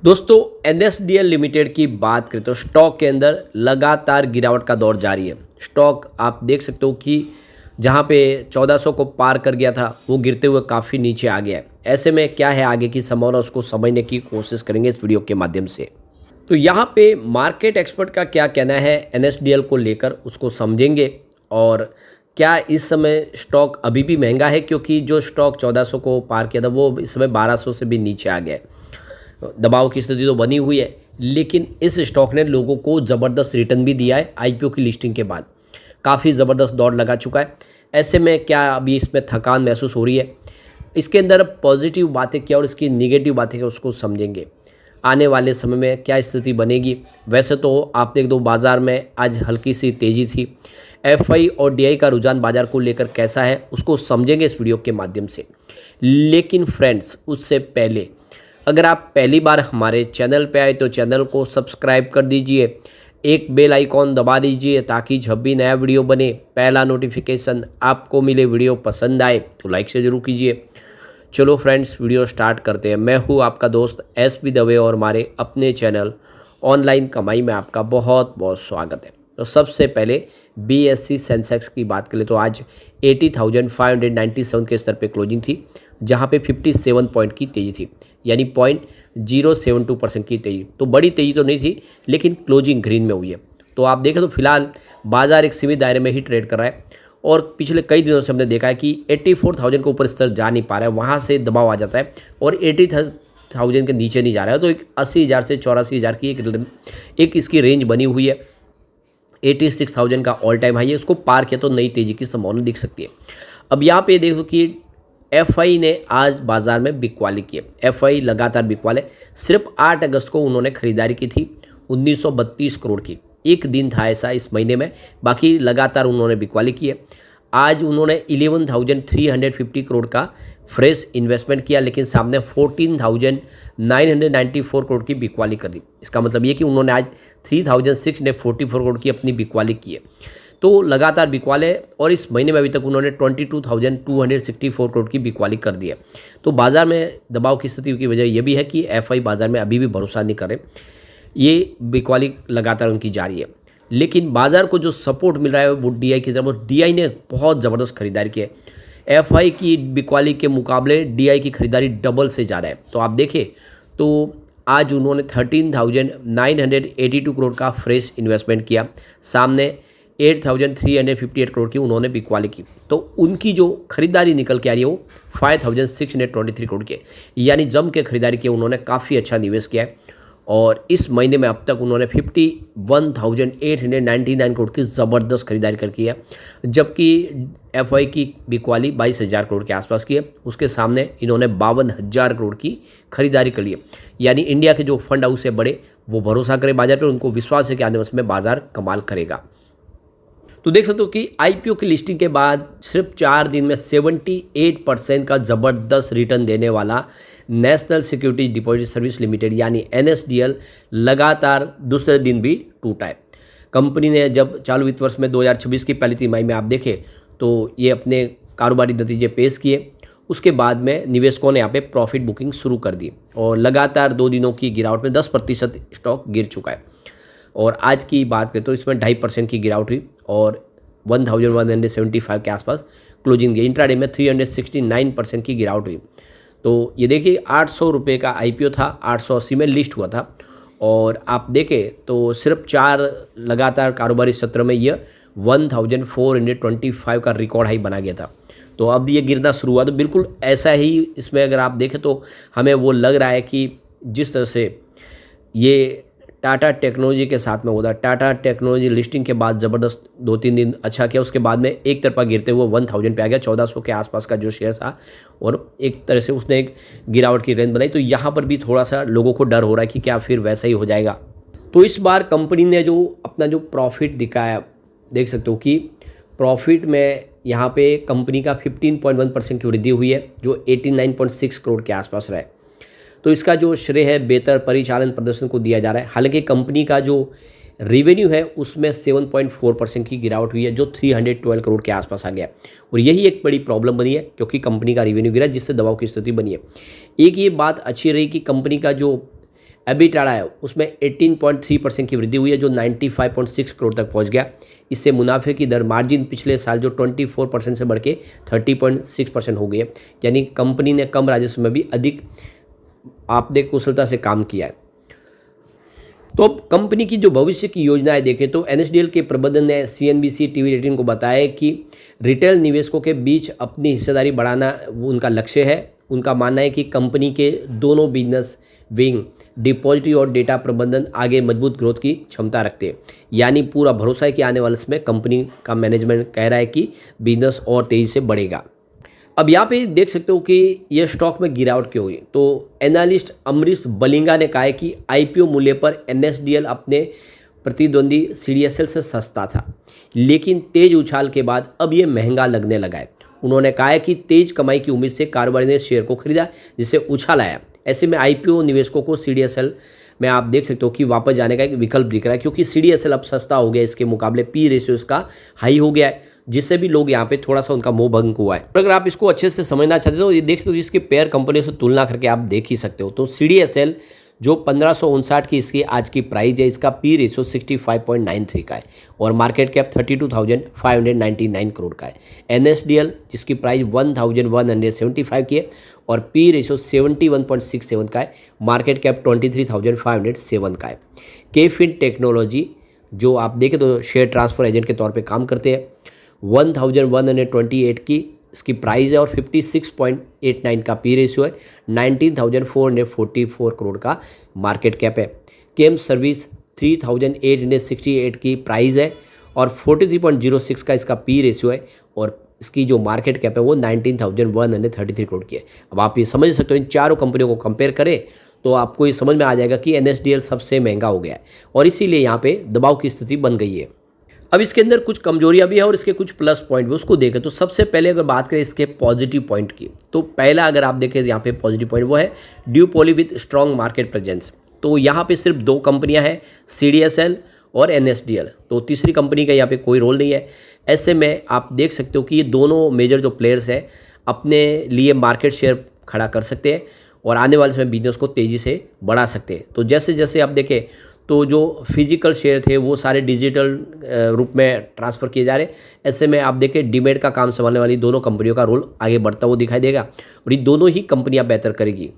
दोस्तों NSDL limited की बात करें तो स्टॉक के अंदर लगातार गिरावट का दौर जारी है। स्टॉक आप देख सकते हो कि जहां पे 1400 को पार कर गया था वो गिरते हुए काफ़ी नीचे आ गया है। ऐसे में क्या है आगे की संभावना उसको समझने की कोशिश करेंगे इस वीडियो के माध्यम से। तो यहाँ पे मार्केट एक्सपर्ट का क्या कहना है एनएसडीएल को लेकर उसको समझेंगे। और क्या इस समय स्टॉक अभी भी महंगा है, क्योंकि जो स्टॉक 1400 को पार किया था वो इस समय 1200 से भी नीचे आ गया है। दबाव की स्थिति तो बनी हुई है, लेकिन इस स्टॉक ने लोगों को ज़बरदस्त रिटर्न भी दिया है। आईपीओ की लिस्टिंग के बाद काफ़ी ज़बरदस्त दौड़ लगा चुका है। ऐसे में क्या अभी इसमें थकान महसूस हो रही है, इसके अंदर पॉजिटिव बातें क्या और इसकी निगेटिव बातें क्या उसको समझेंगे। आने वाले समय में क्या स्थिति बनेगी। वैसे तो आप देख दो बाज़ार में आज हल्की सी तेज़ी थी। एफआई और डीआई का रुझान बाज़ार को लेकर कैसा है उसको समझेंगे इस वीडियो के माध्यम से। लेकिन फ्रेंड्स उससे पहले अगर आप पहली बार हमारे चैनल पे आए तो चैनल को सब्सक्राइब कर दीजिए, एक बेल आइकॉन दबा दीजिए ताकि जब भी नया वीडियो बने पहला नोटिफिकेशन आपको मिले। वीडियो पसंद आए तो लाइक से ज़रूर कीजिए। चलो फ्रेंड्स वीडियो स्टार्ट करते हैं। मैं हूँ आपका दोस्त एसपी दवे और हमारे अपने चैनल ऑनलाइन कमाई में आपका बहुत बहुत स्वागत है। तो सबसे पहले बीएससी सेंसेक्स की बात करें तो आज 80,597 के स्तर पे क्लोजिंग थी, जहां पे 57 पॉइंट की तेज़ी थी, यानी 0.072% की तेज़ी। तो बड़ी तेज़ी तो नहीं थी, लेकिन क्लोजिंग ग्रीन में हुई है। तो आप देखें तो फिलहाल बाजार एक सीमित दायरे में ही ट्रेड कर रहा है और पिछले कई दिनों से हमने देखा है कि 84,000 के ऊपर स्तर जा नहीं पा रहा है, वहाँ से दबाव आ जाता है और 80,000 के नीचे नहीं जा रहा है। तो एक 80,000 से 84,000 की एक इसकी रेंज बनी हुई है। 86,000 का ऑल टाइम हाई है, उसको पार किया तो नई तेज़ी की संभावना दिख सकती है। अब यहाँ पे देखो कि एफआई ने आज बाजार में बिकवाली की है। एफआई लगातार बिकवाले, सिर्फ 8 अगस्त को उन्होंने खरीदारी की थी 1932 करोड़ की। एक दिन था ऐसा इस महीने में, बाकी लगातार उन्होंने बिकवाली की है। आज उन्होंने 11,350 करोड़ का फ्रेश इन्वेस्टमेंट किया, लेकिन सामने 14,994 करोड़ की बिकवाली कर दी। इसका मतलब ये कि उन्होंने आज 3,644 करोड़ की अपनी बिकवाली की है। तो लगातार बिकवाले, और इस महीने में अभी तक उन्होंने 22,264 करोड़ की बिकवाली कर दी है। तो बाजार में दबाव की स्थिति की वजह यह भी है कि एफआई बाजार में अभी भी भरोसा नहीं कर रहे। ये बिकवाली लगातार उनकी जारी है, लेकिन बाजार को जो सपोर्ट मिल रहा है वो डीआई की तरफ, और डीआई ने बहुत ज़बरदस्त खरीदारी की है। एफआई की बिकवाली के मुकाबले डीआई की खरीदारी डबल से ज़्यादा है। तो आप देखें तो आज उन्होंने 13,982 करोड़ का फ्रेश इन्वेस्टमेंट किया, सामने 8,358 करोड़ की उन्होंने बिकवाली की। तो उनकी जो खरीदारी निकल के आ रही है वो 5,623 करोड़ की है, यानी जम के खरीदारी की उन्होंने काफ़ी अच्छा निवेश किया है। और इस महीने में अब तक उन्होंने 51,899 करोड़ की ज़बरदस्त खरीदारी कर की है, जबकि एफआई की बिकवाली 22,000 करोड़ के आसपास की है। उसके सामने इन्होंने 52,000 करोड़ की खरीदारी कर ली है। यानी इंडिया के जो फंड हाउस है बड़े, वो भरोसा करें बाजार पर, उनको विश्वास है कि आने वाले समय में बाजार कमाल करेगा। तो देख सकते हो कि आईपीओ की लिस्टिंग के बाद सिर्फ 4 दिन में 78% का ज़बरदस्त रिटर्न देने वाला national securities deposit service limited यानी एनएसडीएल लगातार दूसरे दिन भी टूटा है। कंपनी ने जब चालू वित्त वर्ष में 2026 की पहली तिमाही में आप देखें तो ये अपने कारोबारी नतीजे पेश किए। उसके बाद में निवेशकों ने यहाँ पे प्रॉफिट बुकिंग शुरू कर दी और लगातार 2 दिनों की गिरावट में 10% स्टॉक गिर चुका है। और आज की बात करें तो इसमें 2.5% की गिरावट हुई और 1175 के आसपास क्लोजिंग दी। इंट्राडे में 369% की गिरावट हुई। तो ये देखिए 800 रुपये का आईपीओ था, 880 में लिस्ट हुआ था, और आप देखें तो सिर्फ 4 लगातार कारोबारी सत्र में यह 1425 का रिकॉर्ड हाई बना गया था। तो अब ये गिरना शुरू हुआ। तो बिल्कुल ऐसा ही इसमें अगर आप देखें तो हमें वो लग रहा है कि जिस तरह से ये टाटा टेक्नोलॉजी के साथ में होता है, टाटा टेक्नोलॉजी लिस्टिंग के बाद ज़बरदस्त 2-3 दिन अच्छा किया, उसके बाद में एक तरफा गिरते हुए 1000 पे आ गया। 1400 के आसपास का जो शेयर था और एक तरह से उसने एक गिरावट की रेंज बनाई। तो यहाँ पर भी थोड़ा सा लोगों को डर हो रहा है कि क्या फिर वैसा ही हो जाएगा। तो इस बार कंपनी ने जो अपना जो प्रॉफिट दिखाया, देख सकते हो कि प्रॉफिट में यहाँ पे कंपनी का 15.1% की वृद्धि हुई है, जो 89.6 करोड़ के आसपास रहा है। तो इसका जो श्रेय है बेहतर परिचालन प्रदर्शन को दिया जा रहा है। हालांकि कंपनी का जो रेवेन्यू है उसमें 7.4% की गिरावट हुई है, जो 312 करोड़ के आसपास आ गया। और यही एक बड़ी प्रॉब्लम बनी है, क्योंकि कंपनी का रेवेन्यू गिरा, जिससे दबाव की स्थिति बनी है। एक ये बात अच्छी रही कि कंपनी का जो एबिटाडा है उसमें 18.3% की वृद्धि हुई है, जो 95.6 करोड़ तक पहुंच गया। इससे मुनाफे की दर मार्जिन पिछले साल जो 24% से बढ़ के 30.6% हो गई है, यानी कंपनी ने कम राजस्व में भी अधिक आपने कुशलता से काम किया है। तो अब कंपनी की जो भविष्य की योजनाएं देखें तो एनएसडीएल के प्रबंधन ने सीएनबीसी टीवी 18 को बताया कि रिटेल निवेशकों के बीच अपनी हिस्सेदारी बढ़ाना उनका लक्ष्य है। उनका मानना है कि कंपनी के दोनों बिजनेस विंग डिपॉजिटरी और डेटा प्रबंधन आगे मजबूत ग्रोथ की क्षमता रखते हैं, यानी पूरा भरोसा है कि आने वाले समय कंपनी का मैनेजमेंट कह रहा है कि बिजनेस और तेज़ी से बढ़ेगा। अब यहाँ पे देख सकते हो कि यह स्टॉक में गिरावट क्यों हुई। तो एनालिस्ट अमरीश बलिंगा ने कहा है कि आईपीओ मूल्य पर एनएसडीएल अपने प्रतिद्वंदी सीडीएसएल से सस्ता था, लेकिन तेज उछाल के बाद अब ये महंगा लगने लगा है। उन्होंने कहा है कि तेज कमाई की उम्मीद से कारोबारी ने शेयर को खरीदा, जिससे उछाल आया। ऐसे में आईपीओ निवेशकों को सीडीएसएल में आप देख सकते हो कि वापस जाने का एक विकल्प दिख रहा है, क्योंकि सीडीएसएल अब सस्ता हो गया, इसके मुकाबले पी रेशियो इसका हाई हो गया है, जिससे भी लोग यहाँ पे थोड़ा सा उनका मोह भंग हुआ है। अगर आप इसको अच्छे से समझना चाहते हो तो ये देख सकते हो, इसके पेयर कंपनियों से तुलना करके आप देख ही सकते हो। तो सीडीएसएल जो 1559 की इसकी आज की प्राइस है, इसका पी रेशियो 65.93 का है और मार्केट कैप 32,599 करोड़ का है। एनएसडीएल जिसकी प्राइस 1175 की है और पी रेशियो 71.67 का है, मार्केट कैप 23,507 का है। केफिन टेक्नोलॉजी जो आप देखें तो शेयर ट्रांसफर एजेंट के तौर पे काम करते हैं, 1128 की इसकी प्राइस है और 56.89 का पी रेशियो है, 19,444 करोड़ का मार्केट कैप है। केम सर्विस 3,868 की प्राइस है और 43.06 का इसका पी रेशियो है और इसकी जो मार्केट कैप है वो 19,133 करोड़ की है। अब आप ये समझ सकते हो, इन चारों कंपनियों को कंपेयर करें तो आपको ये समझ में आ जाएगा कि एनएसडीएल सबसे महंगा हो गया है और इसीलिए यहाँ पे दबाव की स्थिति बन गई है। अब इसके अंदर कुछ कमजोरियां भी है और इसके कुछ प्लस पॉइंट भी, उसको देखें। तो सबसे पहले अगर बात करें इसके पॉजिटिव पॉइंट की, तो पहला अगर आप देखें यहाँ पे पॉजिटिव पॉइंट वो है ड्यूपोली विद स्ट्रॉन्ग मार्केट प्रेजेंस। तो यहाँ पे सिर्फ दो कंपनियां हैं, सीडीएसएल और एनएसडीएल, तो तीसरी कंपनी का यहाँ पे कोई रोल नहीं है। ऐसे में आप देख सकते हो कि ये दोनों मेजर जो प्लेयर्स हैं अपने लिए मार्केट शेयर खड़ा कर सकते हैं और आने वाले समय बिजनेस को तेज़ी से बढ़ा सकते हैं। तो जैसे जैसे आप देखें तो जो फिजिकल शेयर थे वो सारे डिजिटल रूप में ट्रांसफ़र किए जा रहे हैं। ऐसे में आप देखें डीमैट का काम संभालने वाली दोनों कंपनियों का रोल आगे बढ़ता हुआ दिखाई देगा और ये दोनों ही कंपनियां बेहतर करेगी।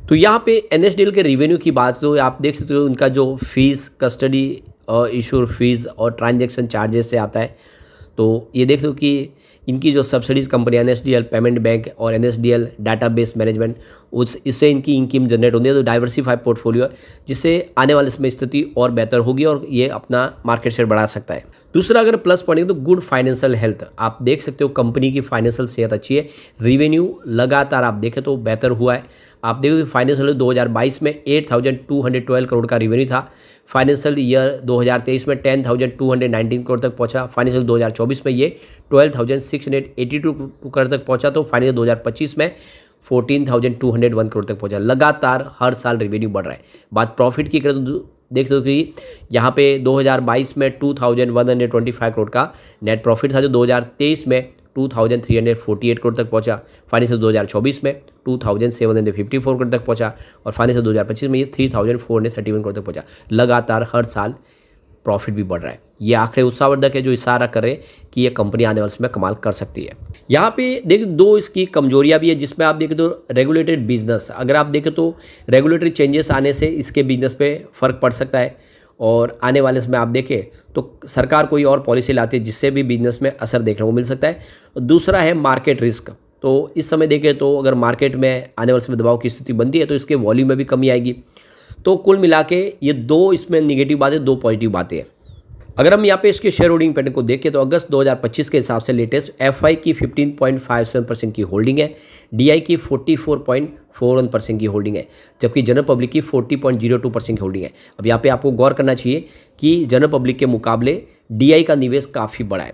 तो यहाँ पे एनएसडीएल के रिवेन्यू की बात तो आप देख सकते हो, उनका जो फीस कस्टडी इशूर फीस और ट्रांजैक्शन चार्जेस से आता है। तो ये देख लो कि इनकी जो subsidies company NSDL payment bank और एनएसडीएल डाटाबेस मैनेजमेंट, इससे इनकी इनकम जनरेट होती है। तो डाइवर्सिफाइड पोर्टफोलियो है जिससे आने वाले समय स्थिति और बेहतर होगी और ये अपना मार्केट शेयर बढ़ा सकता है। दूसरा अगर प्लस पॉइंट है तो गुड फाइनेंशियल हेल्थ, आप देख सकते हो कंपनी की फाइनेंशियल सेहत अच्छी है। रिवेन्यू लगातार आप देखें तो बेहतर हुआ है। आप देखो कि फाइनेंशियल 2022 में 8,212 करोड़ का रिवेन्यू था, फाइनेंशियल ईयर 2023 में 10,219 करोड़ तक पहुंचा, फाइनेंशियल 2024 में ये 12,682 करोड़ तक पहुंचा, तो फाइनेंशियल 2025 में 14,201 करोड़ तक पहुंचा। लगातार हर साल रिवेन्यू बढ़ रहा है। बात प्रॉफिट की करें तो देख सकते हो कि यहाँ पे 2022 में 2,125 करोड़ का नेट प्रॉफिट था, जो 2023 में 2,348 करोड़ तक पहुंचा, फाइनेंशियल 2024 में 2,754 करोड़ तक पहुंचा और फाइनेंशियल 2025 में ये 3,431 करोड़ तक पहुंचा। लगातार हर साल प्रॉफिट भी बढ़ रहा है। ये आंकड़े उत्साहवर्धक है जो इशारा कर रहे हैं कि ये कंपनी आने वाले समय कमाल कर सकती है। यहाँ पे देखिए दो इसकी कमजोरियां भी है, जिसमें आप देखें तो रेगुलेटेड बिजनेस, अगर आप देखें तो रेगुलेटरी चेंजेस आने से इसके बिजनेस पे फर्क पड़ सकता है और आने वाले समय आप देखें तो सरकार कोई और पॉलिसी लाती है जिससे भी बिजनेस में असर देखने को मिल सकता है। दूसरा है मार्केट रिस्क, तो इस समय देखें तो अगर मार्केट में आने वाले समय दबाव की स्थिति बनती है तो इसके वॉल्यूम में भी कमी आएगी। तो कुल मिला के ये दो इसमें निगेटिव बातें, दो पॉजिटिव बातें हैं। अगर हम यहाँ पे इसके शेयर होल्डिंग पैटर्न को देखें तो अगस्त 2025 के हिसाब से लेटेस्ट एफआई की 15.57% की होल्डिंग है, डीआई की 44.41% की होल्डिंग है, जबकि जनरल पब्लिक की 40.02% की होल्डिंग है। अब यहाँ पे आपको गौर करना चाहिए कि जनरल पब्लिक के मुकाबले डीआई का निवेश काफ़ी बड़ा है,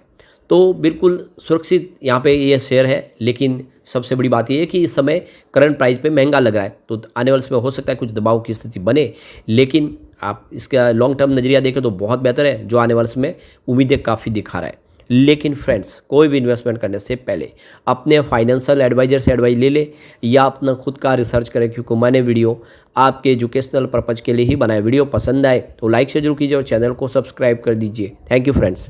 तो बिल्कुल सुरक्षित यहाँ पे ये शेयर है। लेकिन सबसे बड़ी बात यह है कि इस समय करंट प्राइस पे महंगा लग रहा है, तो आने वाले समय हो सकता है कुछ दबाव की स्थिति बने, लेकिन आप इसका लॉन्ग टर्म नजरिया देखें तो बहुत बेहतर है, जो आने वाले समय उम्मीदें काफ़ी दिखा रहा है। लेकिन फ्रेंड्स कोई भी इन्वेस्टमेंट करने से पहले अपने फाइनेंशियल एडवाइजर से एडवाइस ले ले या अपना खुद का रिसर्च करें, क्योंकि मैंने वीडियो आपके एजुकेशनल पर्पज़ के लिए ही बनाया। वीडियो पसंद आए तो लाइक से जरूर कीजिए और चैनल को सब्सक्राइब कर दीजिए। Thank you friends.